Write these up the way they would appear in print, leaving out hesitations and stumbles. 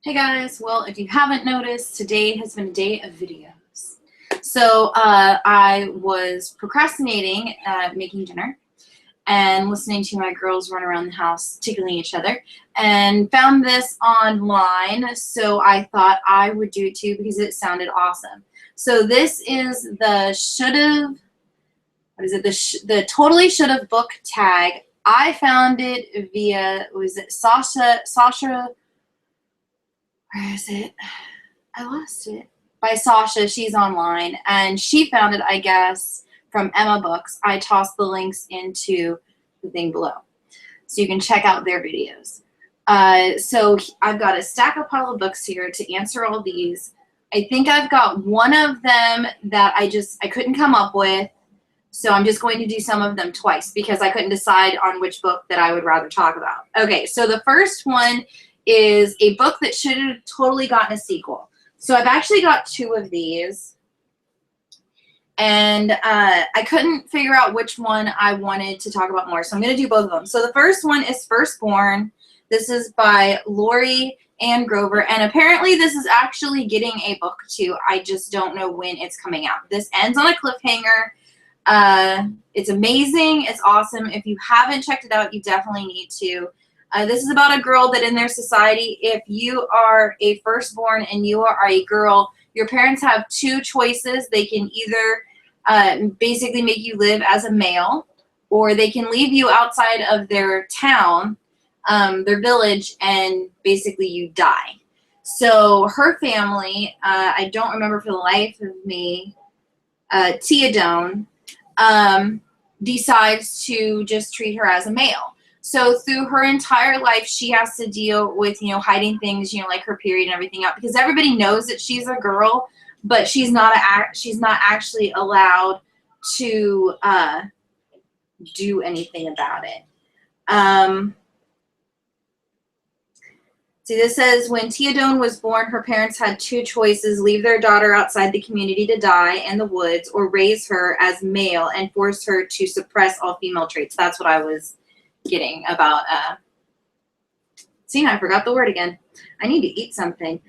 Hey guys, well, if you haven't noticed, today has been a day of videos. So I was procrastinating making dinner and listening to my girls run around the house tickling each other and found this online, so I thought I would do it too because it sounded awesome. So this is the should've, what is it, the totally should've book tag. I found it via, was it Sasha, where is it? I lost it. By Sasha. She's online, and she found it, I guess, from Emma Books. I tossed the links into the thing below, so you can check out their videos. So I've got a stack of pile of books here to answer all these. I think I've got one of them that I couldn't come up with, so I'm just going to do some of them twice because I couldn't decide on which book that I would rather talk about. Okay, so the first one is a book that should have totally gotten a sequel. So I've actually got two of these, and I couldn't figure out which one I wanted to talk about more, so I'm going to do both of them. So the first one is Firstborn. This is by Lori Ann Grover, and apparently this is actually getting a book too. I just don't know when it's coming out. This ends on a cliffhanger. It's amazing. It's awesome. If you haven't checked it out, you definitely need to. This is about a girl that in their society, if you are a firstborn and you are a girl, your parents have two choices. They can either basically make you live as a male, or they can leave you outside of their town, their village, and basically you die. So her family, I don't remember for the life of me, Teodone, decides to just treat her as a male. So through her entire life, she has to deal with, hiding things, like her period and everything out, because everybody knows that she's a girl, but she's not actually allowed to do anything about it. See, this says, when Teodone was born, her parents had two choices: leave their daughter outside the community to die in the woods, or raise her as male and force her to suppress all female traits. That's what I was getting about. See, I forgot the word again. I need to eat something.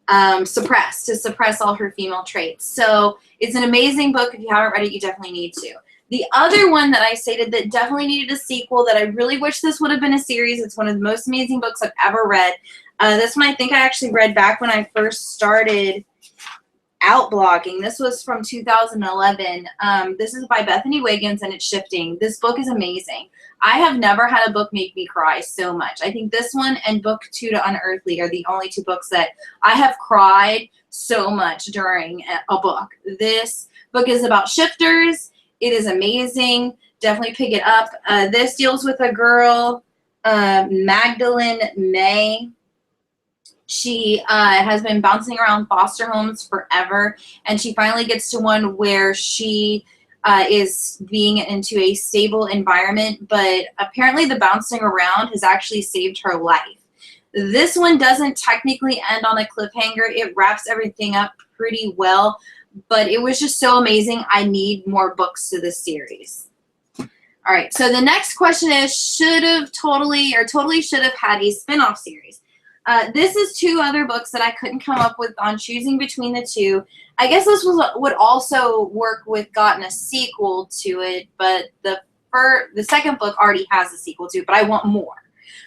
To suppress all her female traits. So it's an amazing book. If you haven't read it, you definitely need to. The other one that I stated that definitely needed a sequel, that I really wish this would have been a series. It's one of the most amazing books I've ever read. This one I think I actually read back when I first started out blogging. This was from 2011. This is by Bethany Wiggins, and it's Shifting. This book is amazing. I have never had a book make me cry so much. I think this one and book 2 to Unearthly are the only two books that I have cried so much during a book. This book is about shifters. It is amazing. Definitely pick it up. This deals with a girl, Magdalene May. She has been bouncing around foster homes forever, and she finally gets to one where she is being into a stable environment, but apparently the bouncing around has actually saved her life. This one doesn't technically end on a cliffhanger. It wraps everything up pretty well, but it was just so amazing. I need more books to this series. All right, so the next question is, totally should have had a spin-off series. This is two other books that I couldn't come up with on choosing between the two. I guess this would also work with gotten a sequel to it, but the second book already has a sequel to it, but I want more.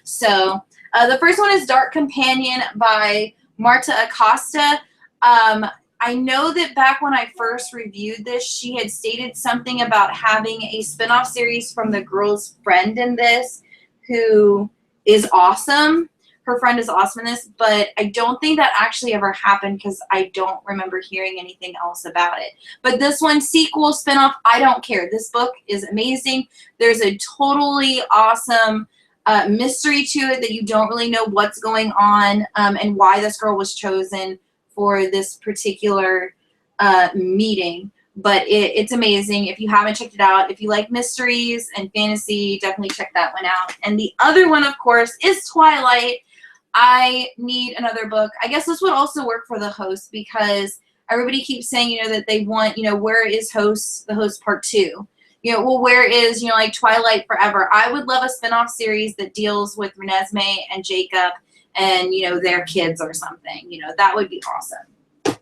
So the first one is Dark Companion by Marta Acosta. I know that back when I first reviewed this, she had stated something about having a spin-off series from the girl's friend in this, who is awesome. Her friend is awesome in this, but I don't think that actually ever happened because I don't remember hearing anything else about it. But this one, sequel, spinoff, I don't care. This book is amazing. There's a totally awesome mystery to it that you don't really know what's going on and why this girl was chosen for this particular meeting. But it's amazing. If you haven't checked it out, if you like mysteries and fantasy, definitely check that one out. And the other one, of course, is Twilight. I need another book. I guess this would also work for the host, because everybody keeps saying, that they want, where is the host part 2? Well, where is, like Twilight Forever? I would love a spinoff series that deals with Renesmee and Jacob and, you know, their kids or something. You know, that would be awesome.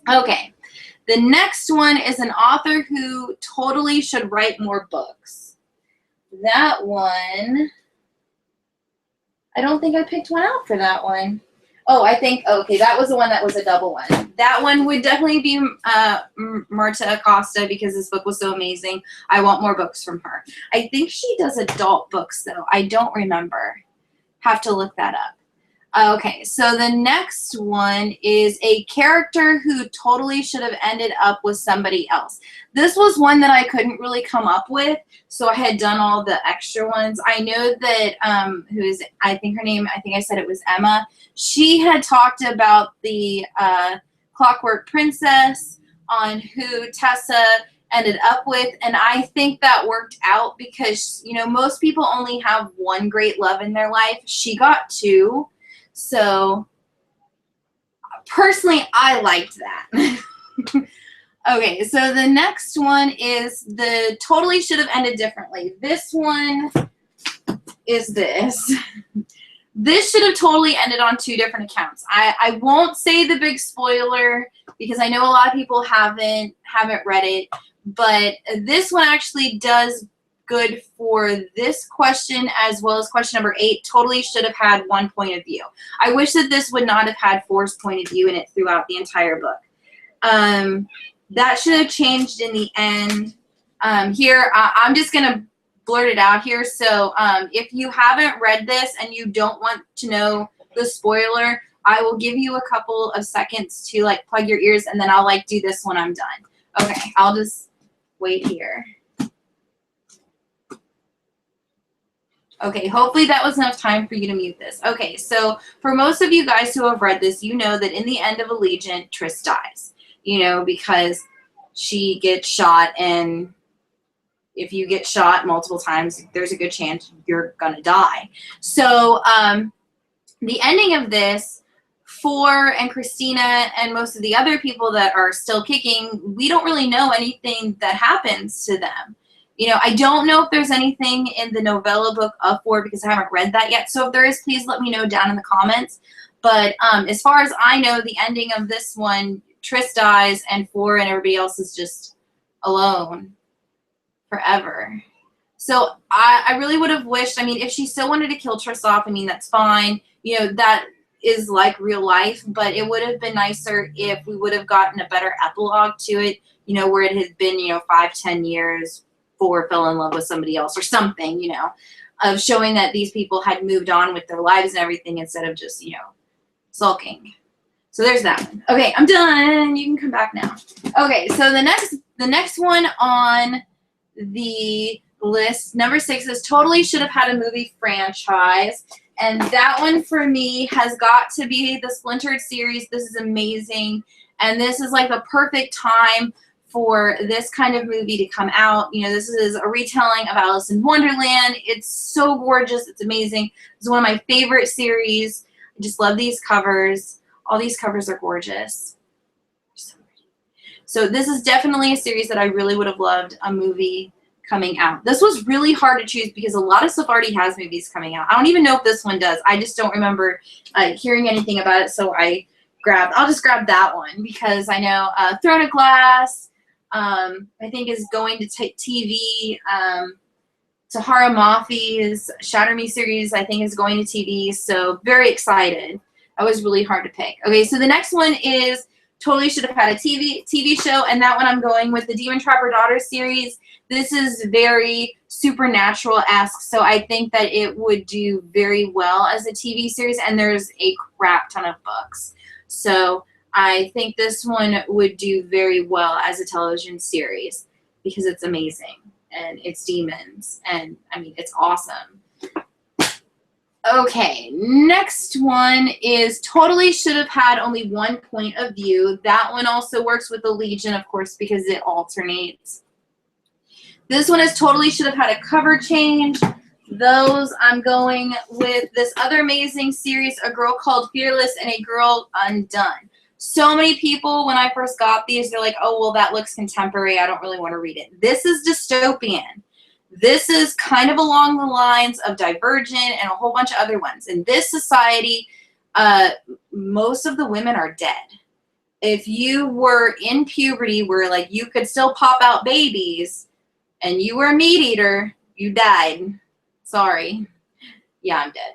Okay. The next one is an author who totally should write more books. That one, I don't think I picked one out for that one. Oh, I think, okay, that was the one that was a double one. That one would definitely be Marta Acosta, because this book was so amazing. I want more books from her. I think she does adult books, though. I don't remember. Have to look that up. Okay, so the next one is a character who totally should have ended up with somebody else. This was one that I couldn't really come up with, so I had done all the extra ones. I know that, I think her name, I think I said it was Emma. She had talked about the Clockwork Princess on who Tessa ended up with, and I think that worked out because, you know, most people only have one great love in their life. She got two. So, personally, I liked that. Okay, so the next one is the totally should have ended differently. This one is this. This should have totally ended on two different accounts. I won't say the big spoiler because I know a lot of people haven't read it, but this one actually does good for this question as well as question number 8. Totally should have had one point of view. I wish that this would not have had For's point of view in it throughout the entire book. That should have changed in the end. Here, I'm just going to blurt it out here. So if you haven't read this and you don't want to know the spoiler, I will give you a couple of seconds to like plug your ears, and then I'll like do this when I'm done. Okay, I'll just wait here. Okay, hopefully that was enough time for you to mute this. Okay, so for most of you guys who have read this, you know that in the end of Allegiant, Tris dies. You know, because she gets shot, and if you get shot multiple times, there's a good chance you're gonna die. So the ending of this, For and Christina and most of the other people that are still kicking, we don't really know anything that happens to them. You know, I don't know if there's anything in the novella book of For because I haven't read that yet. So if there is, please let me know down in the comments. But as far as I know, the ending of this one, Tris dies and For and everybody else is just alone forever. So I really would have wished, I mean, if she still wanted to kill Tris off, I mean, that's fine. You know, that is like real life, but it would have been nicer if we would have gotten a better epilogue to it, you know, where it had been, you know, 5-10 years. For fell in love with somebody else or something, you know, of showing that these people had moved on with their lives and everything instead of just, you know, sulking. So there's that one. Okay, I'm done. You can come back now. Okay, so the next one on the list, number 6, is totally should have had a movie franchise. And that one for me has got to be the Splintered series. This is amazing. And this is like the perfect time for this kind of movie to come out. You know, this is a retelling of Alice in Wonderland. It's so gorgeous. It's amazing. It's one of my favorite series. I just love these covers. All these covers are gorgeous. So this is definitely a series that I really would have loved a movie coming out. This was really hard to choose because a lot of stuff already has movies coming out. I don't even know if this one does. I just don't remember hearing anything about it, so I'll just grab that one because I know Throne of Glass, I think is going to TV. Tahara Mafi's Shatter Me series, I think, is going to TV. So very excited. That was really hard to pick. Okay, so the next one is totally should have had a TV show, and that one I'm going with the Demon Trapper Daughter series. This is very supernatural-esque, so I think that it would do very well as a TV series, and there's a crap ton of books. So I think this one would do very well as a television series because it's amazing and it's demons and I mean it's awesome. Okay, next one is totally should have had only one point of view. That one also works with the Legion, of course, because it alternates. This one is totally should have had a cover change. Those I'm going with this other amazing series, A Girl Called Fearless and A Girl Undone. So many people, when I first got these, they're like, oh, well, that looks contemporary. I don't really want to read it. This is dystopian. This is kind of along the lines of Divergent and a whole bunch of other ones. In this society, most of the women are dead. If you were in puberty where like you could still pop out babies and you were a meat eater, you died. Sorry. Yeah, I'm dead.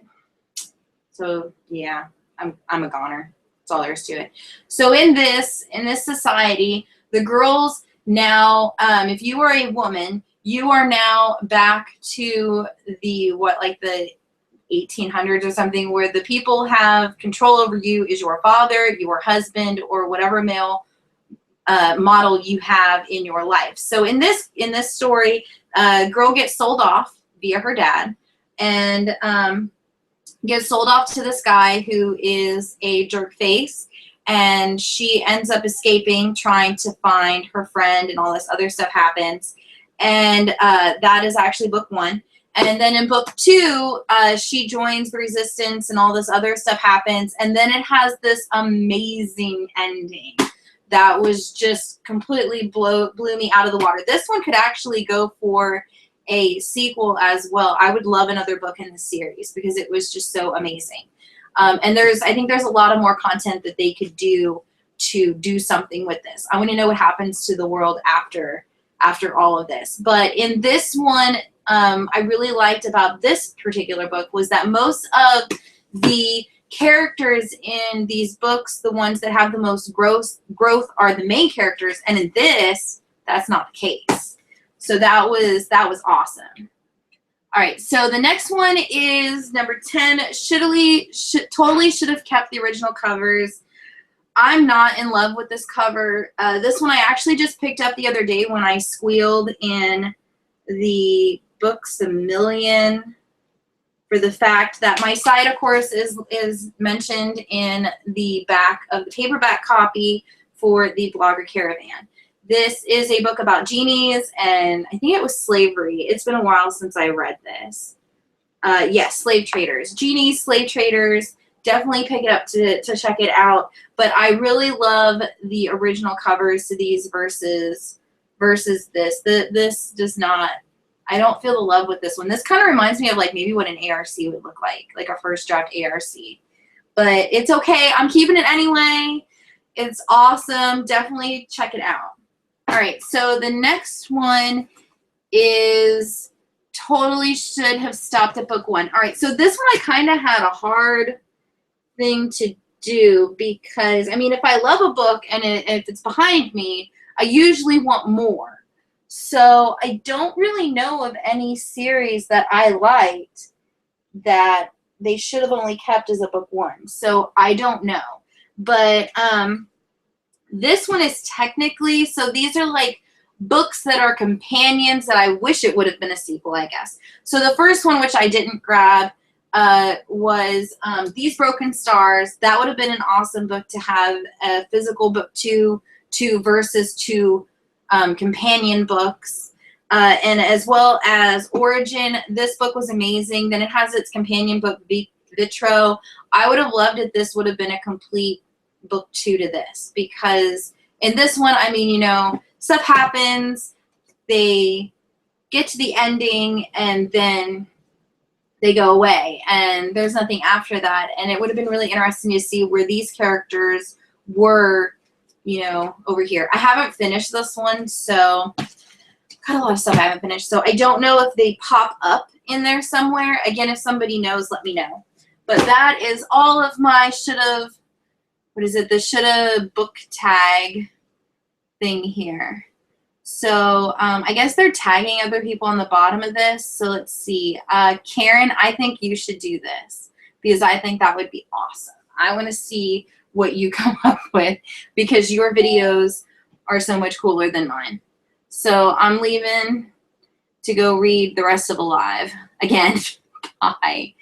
So yeah, I'm a goner. That's all there is to it. So in this society, the girls now, if you are a woman, you are now back to the like the 1800s or something, where the people have control over you is your father, your husband, or whatever male model you have in your life. So in this story, a girl gets sold off via her dad, and gets sold off to this guy who is a jerk face, and she ends up escaping, trying to find her friend, and all this other stuff happens. And that is actually book 1. And then in book 2, she joins the resistance and all this other stuff happens. And then it has this amazing ending that was just completely blew me out of the water. This one could actually go for a sequel as well. I would love another book in the series because it was just so amazing. And I think there's a lot of more content that they could do to do something with this. I want to know what happens to the world after all of this. But in this one, I really liked about this particular book was that most of the characters in these books, the ones that have the most growth are the main characters, and in this, that's not the case. So that was awesome. All right, so the next one is number 10. Totally should have kept the original covers. I'm not in love with this cover. This one I actually just picked up the other day when I squealed in the Books A Million for the fact that my site, of course, is mentioned in the back of the paperback copy for the Blogger Caravan. This is a book about genies, and I think it was slavery. It's been a while since I read this. Yes, slave traders. Genies, slave traders. Definitely pick it up to check it out. But I really love the original covers to these versus this. This does not, I don't feel the love with this one. This kind of reminds me of like maybe what an ARC would look like a first draft ARC. But it's okay. I'm keeping it anyway. It's awesome. Definitely check it out. All right, so the next one is totally should have stopped at book 1. All right, so this one I kind of had a hard thing to do because, I mean, if I love a book and if it's behind me, I usually want more. So I don't really know of any series that I liked that they should have only kept as a book 1. So I don't know. But this one is technically, so these are like books that are companions that I wish it would have been a sequel, I guess. So the first one, which I didn't grab, was These Broken Stars. That would have been an awesome book to have a physical book to versus 2 companion books. And as well as Origin, this book was amazing. Then it has its companion book, Vitro. I would have loved it. This would have been a complete book 2 to this, because in this one, I mean, you know, stuff happens, they get to the ending, and then they go away, and there's nothing after that. And it would have been really interesting to see where these characters were, you know, over here. I haven't finished this one, so got a lot of stuff I haven't finished, so I don't know if they pop up in there somewhere. Again, if somebody knows, let me know. But that is all of my should've, what is it, the shoulda book tag thing here. So I guess they're tagging other people on the bottom of this. So let's see. Karen, I think you should do this because I think that would be awesome. I want to see what you come up with because your videos are so much cooler than mine. So I'm leaving to go read the rest of Alive. Again, bye.